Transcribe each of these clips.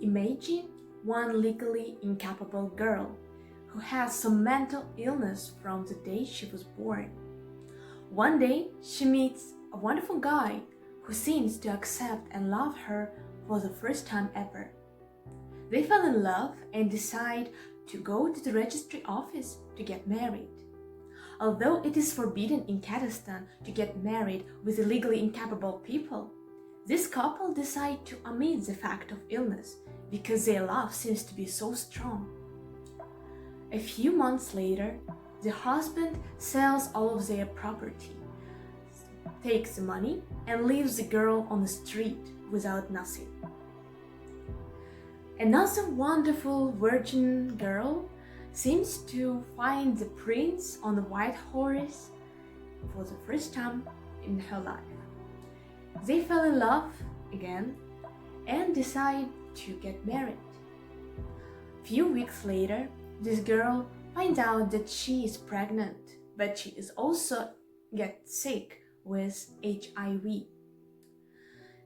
Imagine one legally incapable girl who has some mental illness from the day she was born. One day, she meets a wonderful guy who seems to accept and love her for the first time ever. They fall in love and decide to go to the registry office to get married. Although it is forbidden in Kazakhstan to get married with legally incapable people, this couple decide to omit the fact of illness because their love seems to be so strong. A few months later, the husband sells all of their property, takes the money, and leaves the girl on the street without nothing. Another wonderful virgin girl seems to find the prince on the white horse for the first time in her life. They fell in love again and decide to get married. Few weeks later, this girl finds out that she is pregnant, but she is also gets sick with HIV.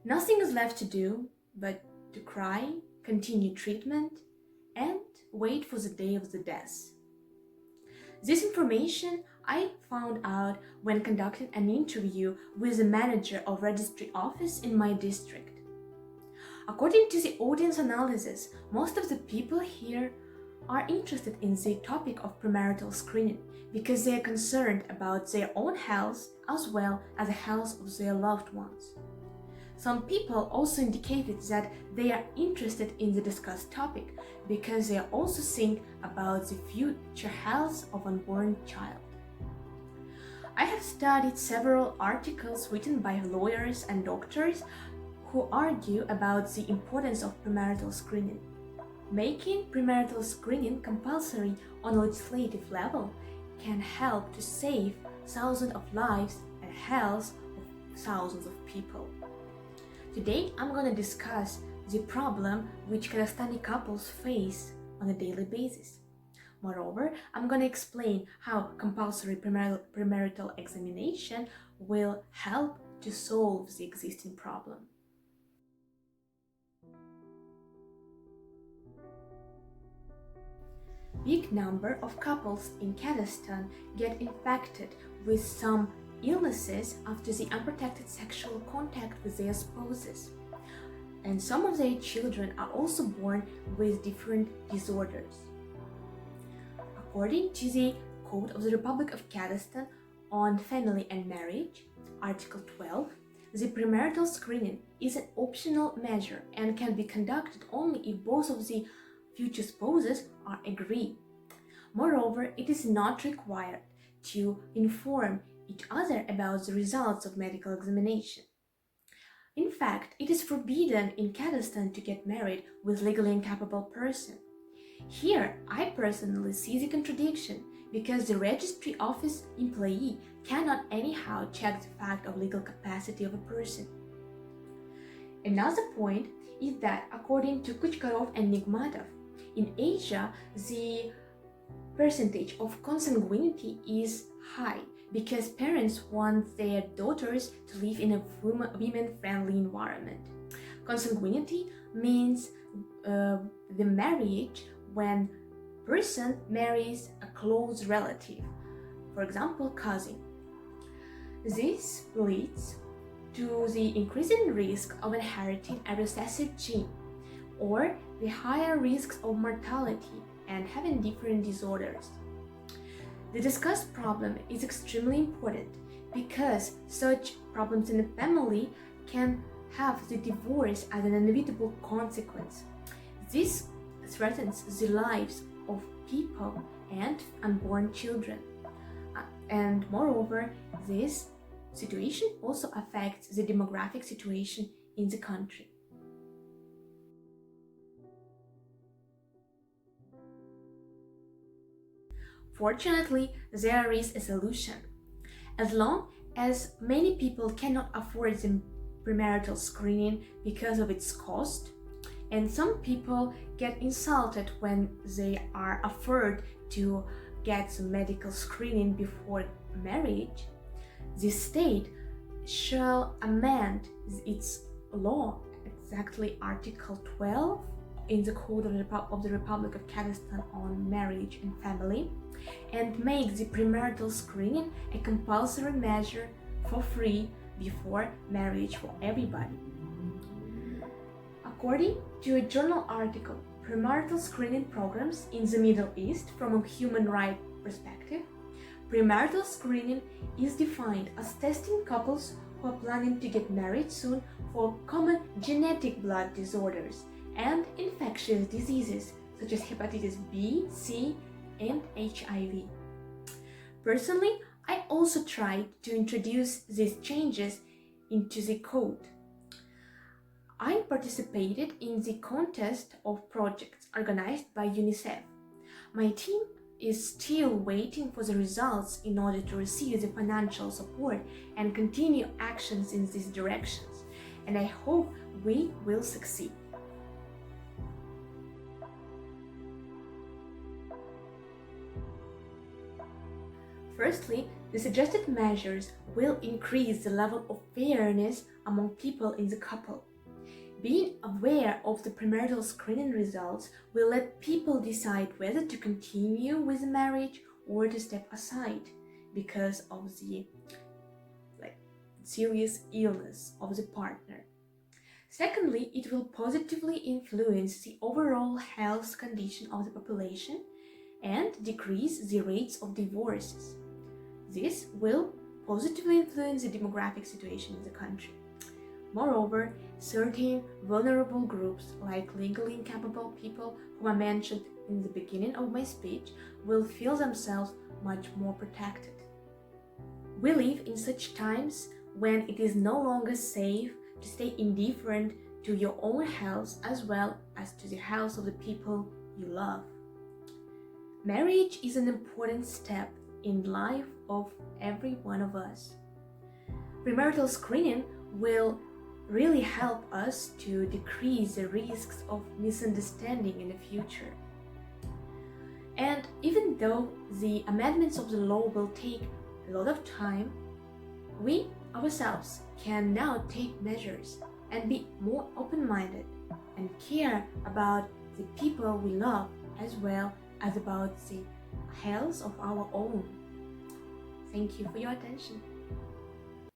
Nothing is left to do but to cry, continue treatment, and wait for the day of the death. This information I found out when conducting an interview with the manager of registry office in my district. According to the audience analysis, most of the people here are interested in the topic of premarital screening because they are concerned about their own health as well as the health of their loved ones. Some people also indicated that they are interested in the discussed topic because they also think about the future health of unborn child. I have studied several articles written by lawyers and doctors who argue about the importance of premarital screening. Making premarital screening compulsory on a legislative level can help to save thousands of lives and health of thousands of people. Today, I'm going to discuss the problem which Kazakhstani couples face on a daily basis. Moreover, I'm going to explain how compulsory premarital examination will help to solve the existing problem. Big number of couples in Kazakhstan get infected with some illnesses after the unprotected sexual contact with their spouses. And some of their children are also born with different disorders. According to the Code of the Republic of Kazakhstan on Family and Marriage, Article 12, the premarital screening is an optional measure and can be conducted only if both of the future spouses are agreed. Moreover, it is not required to inform each other about the results of medical examination. In fact, it is forbidden in Kazakhstan to get married with legally incapable person. Here, I personally see the contradiction because the registry office employee cannot anyhow check the fact of legal capacity of a person. Another point is that according to Kuchkarov and Nigmatov, in Asia, the percentage of consanguinity is high because parents want their daughters to live in a women-friendly environment. Consanguinity means the marriage when person marries a close relative, for example, cousin. This leads to the increasing risk of inheriting a recessive gene or the higher risks of mortality and having different disorders. The discussed problem is extremely important because such problems in the family can have the divorce as an inevitable consequence. This threatens the lives of people and unborn children. And moreover, this situation also affects the demographic situation in the country. Fortunately, there is a solution. As long as many people cannot afford the premarital screening because of its cost, and some people get insulted when they are offered to get some medical screening before marriage, the state shall amend its law, exactly Article 12 in the Code of the Republic of Kazakhstan on Marriage and Family, and make the premarital screening a compulsory measure for free before marriage for everybody. According to a journal article, premarital screening programs in the Middle East from a human rights perspective, premarital screening is defined as testing couples who are planning to get married soon for common genetic blood disorders and infectious diseases such as hepatitis B, C, and HIV. Personally, I also tried to introduce these changes into the code. I participated in the contest of projects organized by UNICEF. My team is still waiting for the results in order to receive the financial support and continue actions in these directions, and I hope we will succeed. Firstly, the suggested measures will increase the level of fairness among people in the couple. Being aware of the premarital screening results will let people decide whether to continue with the marriage or to step aside because of the serious illness of the partner. Secondly, it will positively influence the overall health condition of the population and decrease the rates of divorces. This will positively influence the demographic situation in the country. Moreover, certain vulnerable groups like legally incapable people whom I mentioned in the beginning of my speech will feel themselves much more protected. We live in such times when it is no longer safe to stay indifferent to your own health as well as to the health of the people you love. Marriage is an important step in the life of every one of us. Premarital screening will really help us to decrease the risks of misunderstanding in the future. And even though the amendments of the law will take a lot of time, we ourselves can now take measures and be more open-minded and care about the people we love as well as about the health of our own. Thank you for your attention.